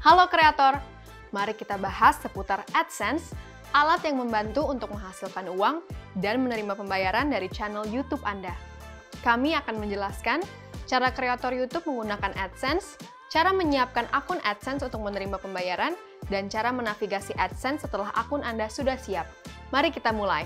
Halo kreator, mari kita bahas seputar AdSense, alat yang membantu untuk menghasilkan uang dan menerima pembayaran dari channel YouTube Anda. Kami akan menjelaskan cara kreator YouTube menggunakan AdSense, cara menyiapkan akun AdSense untuk menerima pembayaran, dan cara menavigasi AdSense setelah akun Anda sudah siap. Mari kita mulai.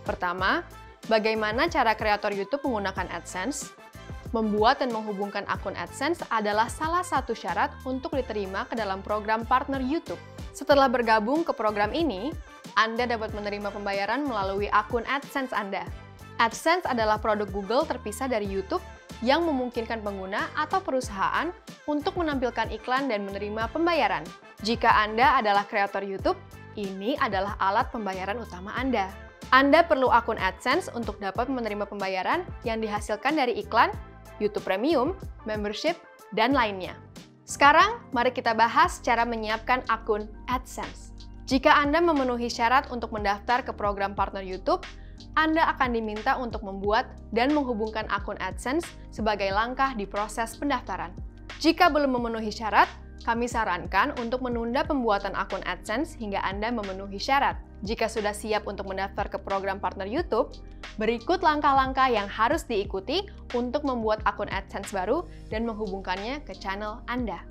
Pertama, bagaimana cara kreator YouTube menggunakan AdSense? Membuat dan menghubungkan akun AdSense adalah salah satu syarat untuk diterima ke dalam program partner YouTube. Setelah bergabung ke program ini, Anda dapat menerima pembayaran melalui akun AdSense Anda. AdSense adalah produk Google terpisah dari YouTube yang memungkinkan pengguna atau perusahaan untuk menampilkan iklan dan menerima pembayaran. Jika Anda adalah kreator YouTube, ini adalah alat pembayaran utama Anda. Anda perlu akun AdSense untuk dapat menerima pembayaran yang dihasilkan dari iklan, YouTube Premium, membership, dan lainnya. Sekarang, mari kita bahas cara menyiapkan akun AdSense. Jika Anda memenuhi syarat untuk mendaftar ke program partner YouTube, Anda akan diminta untuk membuat dan menghubungkan akun AdSense sebagai langkah di proses pendaftaran. Jika belum memenuhi syarat, kami sarankan untuk menunda pembuatan akun AdSense hingga Anda memenuhi syarat. Jika sudah siap untuk mendaftar ke program partner YouTube, berikut langkah-langkah yang harus diikuti untuk membuat akun AdSense baru dan menghubungkannya ke channel Anda.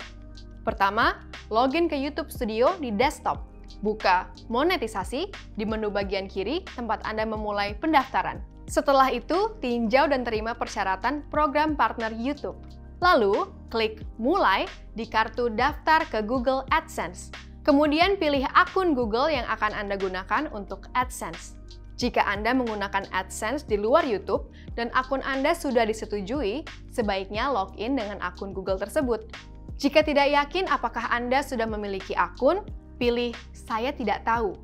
Pertama, login ke YouTube Studio di desktop. Buka monetisasi di menu bagian kiri tempat Anda memulai pendaftaran. Setelah itu, tinjau dan terima persyaratan program partner YouTube. Lalu, klik Mulai di kartu daftar ke Google AdSense. Kemudian pilih akun Google yang akan Anda gunakan untuk AdSense. Jika Anda menggunakan AdSense di luar YouTube dan akun Anda sudah disetujui, sebaiknya login dengan akun Google tersebut. Jika tidak yakin apakah Anda sudah memiliki akun, pilih Saya tidak tahu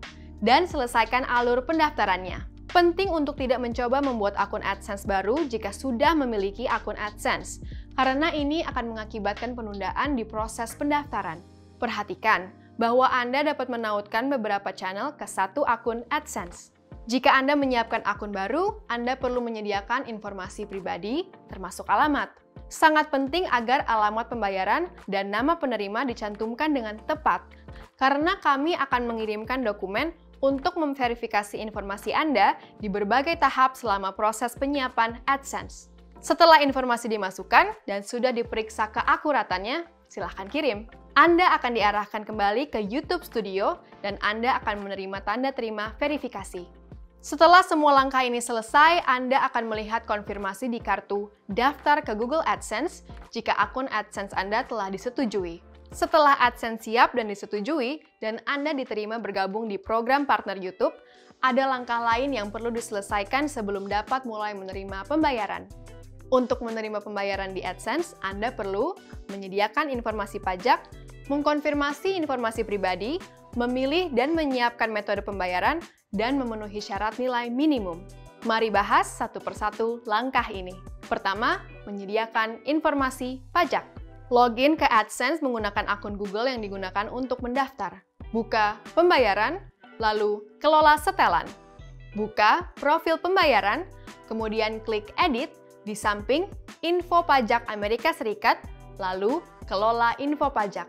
dan selesaikan alur pendaftarannya. Penting untuk tidak mencoba membuat akun AdSense baru jika sudah memiliki akun AdSense, karena ini akan mengakibatkan penundaan di proses pendaftaran. Perhatikan bahwa Anda dapat menautkan beberapa channel ke satu akun AdSense. Jika Anda menyiapkan akun baru, Anda perlu menyediakan informasi pribadi, termasuk alamat. Sangat penting agar alamat pembayaran dan nama penerima dicantumkan dengan tepat, karena kami akan mengirimkan dokumen untuk memverifikasi informasi Anda di berbagai tahap selama proses penyiapan AdSense. Setelah informasi dimasukkan dan sudah diperiksa keakuratannya, silahkan kirim. Anda akan diarahkan kembali ke YouTube Studio dan Anda akan menerima tanda terima verifikasi. Setelah semua langkah ini selesai, Anda akan melihat konfirmasi di kartu Daftar ke Google AdSense jika akun AdSense Anda telah disetujui. Setelah AdSense siap dan disetujui, dan Anda diterima bergabung di program partner YouTube, ada langkah lain yang perlu diselesaikan sebelum dapat mulai menerima pembayaran. Untuk menerima pembayaran di AdSense, Anda perlu menyediakan informasi pajak, mengkonfirmasi informasi pribadi, memilih dan menyiapkan metode pembayaran, dan memenuhi syarat nilai minimum. Mari bahas satu persatu langkah ini. Pertama, menyediakan informasi pajak. Login ke AdSense menggunakan akun Google yang digunakan untuk mendaftar. Buka pembayaran, lalu kelola setelan. Buka profil pembayaran, kemudian klik Edit di samping Info Pajak Amerika Serikat, lalu kelola info pajak.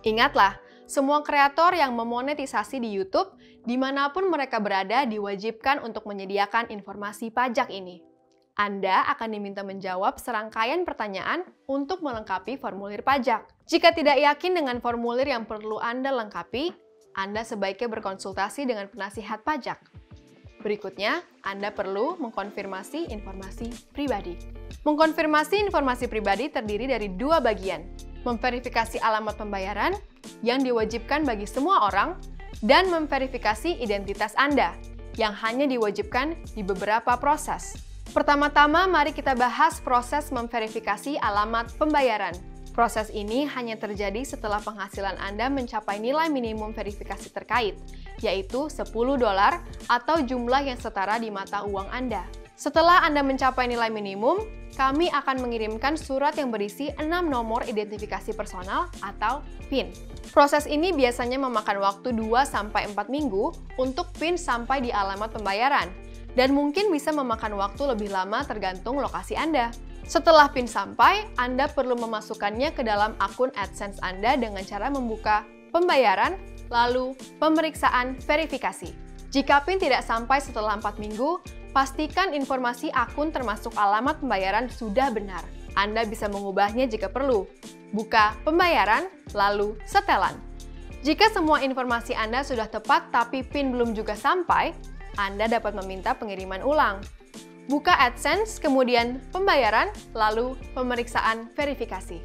Ingatlah, semua kreator yang memonetisasi di YouTube, dimanapun mereka berada, diwajibkan untuk menyediakan informasi pajak ini. Anda akan diminta menjawab serangkaian pertanyaan untuk melengkapi formulir pajak. Jika tidak yakin dengan formulir yang perlu Anda lengkapi, Anda sebaiknya berkonsultasi dengan penasihat pajak. Berikutnya, Anda perlu mengkonfirmasi informasi pribadi. Mengkonfirmasi informasi pribadi terdiri dari dua bagian, memverifikasi alamat pembayaran yang diwajibkan bagi semua orang, dan memverifikasi identitas Anda yang hanya diwajibkan di beberapa proses. Pertama-tama, mari kita bahas proses memverifikasi alamat pembayaran. Proses ini hanya terjadi setelah penghasilan Anda mencapai nilai minimum verifikasi terkait, yaitu $10 atau jumlah yang setara di mata uang Anda. Setelah Anda mencapai nilai minimum, kami akan mengirimkan surat yang berisi 6 nomor identifikasi personal atau PIN. Proses ini biasanya memakan waktu 2-4 minggu untuk PIN sampai di alamat pembayaran, dan mungkin bisa memakan waktu lebih lama tergantung lokasi Anda. Setelah PIN sampai, Anda perlu memasukkannya ke dalam akun AdSense Anda dengan cara membuka pembayaran, lalu pemeriksaan verifikasi. Jika PIN tidak sampai setelah 4 minggu, pastikan informasi akun termasuk alamat pembayaran sudah benar. Anda bisa mengubahnya jika perlu. Buka pembayaran, lalu setelan. Jika semua informasi Anda sudah tepat tapi PIN belum juga sampai, Anda dapat meminta pengiriman ulang. Buka AdSense, kemudian pembayaran, lalu pemeriksaan verifikasi.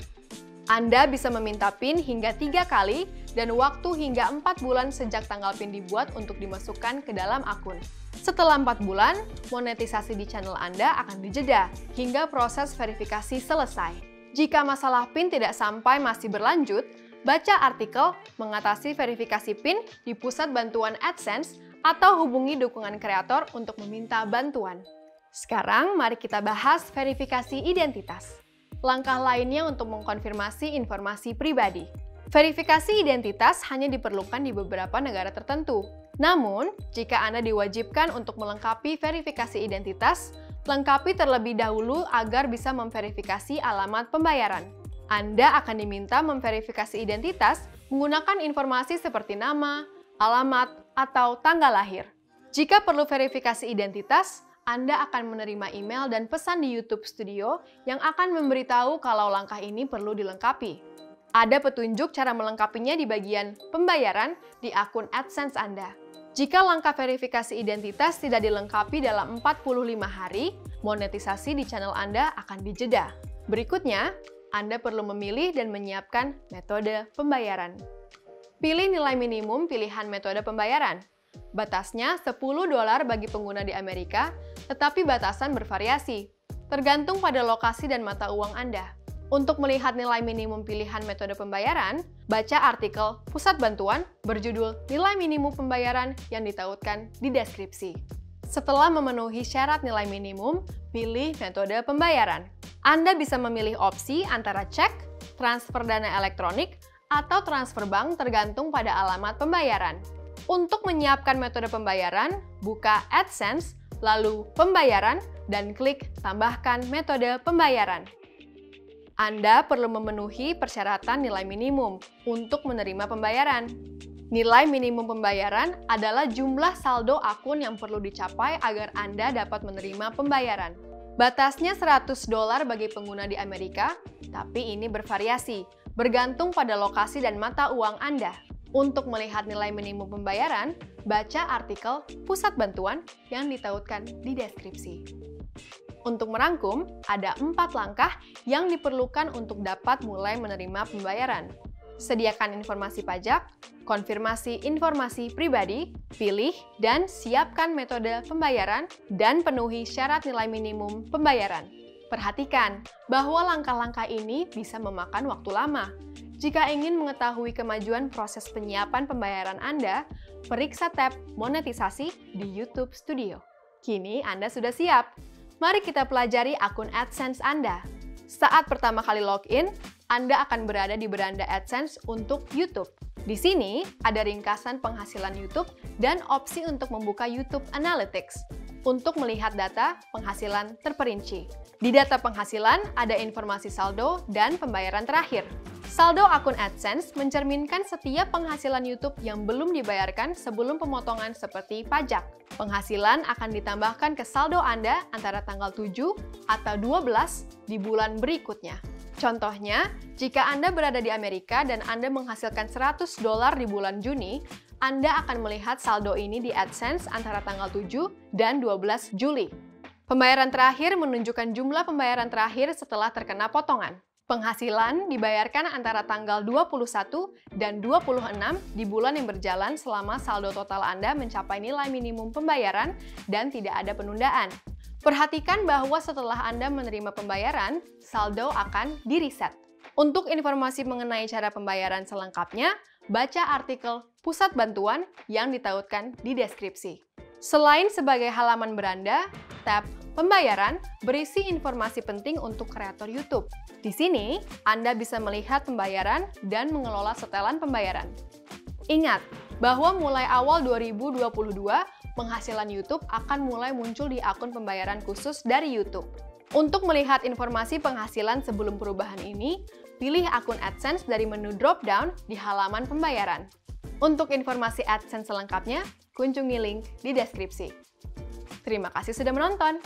Anda bisa meminta PIN hingga 3 kali dan waktu hingga 4 bulan sejak tanggal PIN dibuat untuk dimasukkan ke dalam akun. Setelah 4 bulan, monetisasi di channel Anda akan dijeda hingga proses verifikasi selesai. Jika masalah PIN tidak sampai masih berlanjut, baca artikel mengatasi verifikasi PIN di Pusat Bantuan AdSense atau hubungi dukungan kreator untuk meminta bantuan. Sekarang, mari kita bahas verifikasi identitas. Langkah lainnya untuk mengkonfirmasi informasi pribadi. Verifikasi identitas hanya diperlukan di beberapa negara tertentu. Namun, jika Anda diwajibkan untuk melengkapi verifikasi identitas, lengkapi terlebih dahulu agar bisa memverifikasi alamat pembayaran. Anda akan diminta memverifikasi identitas menggunakan informasi seperti nama, alamat, atau tanggal lahir. Jika perlu verifikasi identitas, Anda akan menerima email dan pesan di YouTube Studio yang akan memberitahu kalau langkah ini perlu dilengkapi. Ada petunjuk cara melengkapinya di bagian pembayaran di akun AdSense Anda. Jika langkah verifikasi identitas tidak dilengkapi dalam 45 hari, monetisasi di channel Anda akan dijeda. Berikutnya, Anda perlu memilih dan menyiapkan metode pembayaran. Pilih nilai minimum pilihan metode pembayaran. Batasnya $10 bagi pengguna di Amerika, tetapi batasan bervariasi, tergantung pada lokasi dan mata uang Anda. Untuk melihat nilai minimum pilihan metode pembayaran, baca artikel Pusat Bantuan berjudul Nilai Minimum Pembayaran yang ditautkan di deskripsi. Setelah memenuhi syarat nilai minimum, pilih metode pembayaran. Anda bisa memilih opsi antara cek, transfer dana elektronik, atau transfer bank tergantung pada alamat pembayaran. Untuk menyiapkan metode pembayaran, buka AdSense, lalu pembayaran, dan klik tambahkan metode pembayaran. Anda perlu memenuhi persyaratan nilai minimum untuk menerima pembayaran. Nilai minimum pembayaran adalah jumlah saldo akun yang perlu dicapai agar Anda dapat menerima pembayaran. Batasnya $100 bagi pengguna di Amerika, tapi ini bervariasi, bergantung pada lokasi dan mata uang Anda. Untuk melihat nilai minimum pembayaran, baca artikel Pusat Bantuan yang ditautkan di deskripsi. Untuk merangkum, ada 4 langkah yang diperlukan untuk dapat mulai menerima pembayaran. Sediakan informasi pajak, konfirmasi informasi pribadi, pilih dan siapkan metode pembayaran, dan penuhi syarat nilai minimum pembayaran. Perhatikan bahwa langkah-langkah ini bisa memakan waktu lama. Jika ingin mengetahui kemajuan proses penyiapan pembayaran Anda, periksa tab monetisasi di YouTube Studio. Kini Anda sudah siap. Mari kita pelajari akun AdSense Anda. Saat pertama kali login, Anda akan berada di beranda AdSense untuk YouTube. Di sini ada ringkasan penghasilan YouTube dan opsi untuk membuka YouTube Analytics untuk melihat data penghasilan terperinci. Di data penghasilan ada informasi saldo dan pembayaran terakhir. Saldo akun AdSense mencerminkan setiap penghasilan YouTube yang belum dibayarkan sebelum pemotongan seperti pajak. Penghasilan akan ditambahkan ke saldo Anda antara tanggal 7 atau 12 di bulan berikutnya. Contohnya, jika Anda berada di Amerika dan Anda menghasilkan $100 di bulan Juni, Anda akan melihat saldo ini di AdSense antara tanggal 7 dan 12 Juli. Pembayaran terakhir menunjukkan jumlah pembayaran terakhir setelah terkena potongan. Penghasilan dibayarkan antara tanggal 21 dan 26 di bulan yang berjalan selama saldo total Anda mencapai nilai minimum pembayaran dan tidak ada penundaan. Perhatikan bahwa setelah Anda menerima pembayaran, saldo akan di-reset. Untuk informasi mengenai cara pembayaran selengkapnya, baca artikel Pusat Bantuan yang ditautkan di deskripsi. Selain sebagai halaman beranda, tab Pembayaran berisi informasi penting untuk kreator YouTube. Di sini, Anda bisa melihat pembayaran dan mengelola setelan pembayaran. Ingat bahwa mulai awal 2022, penghasilan YouTube akan mulai muncul di akun pembayaran khusus dari YouTube. Untuk melihat informasi penghasilan sebelum perubahan ini, pilih akun AdSense dari menu drop-down di halaman pembayaran. Untuk informasi AdSense selengkapnya, kunjungi link di deskripsi. Terima kasih sudah menonton!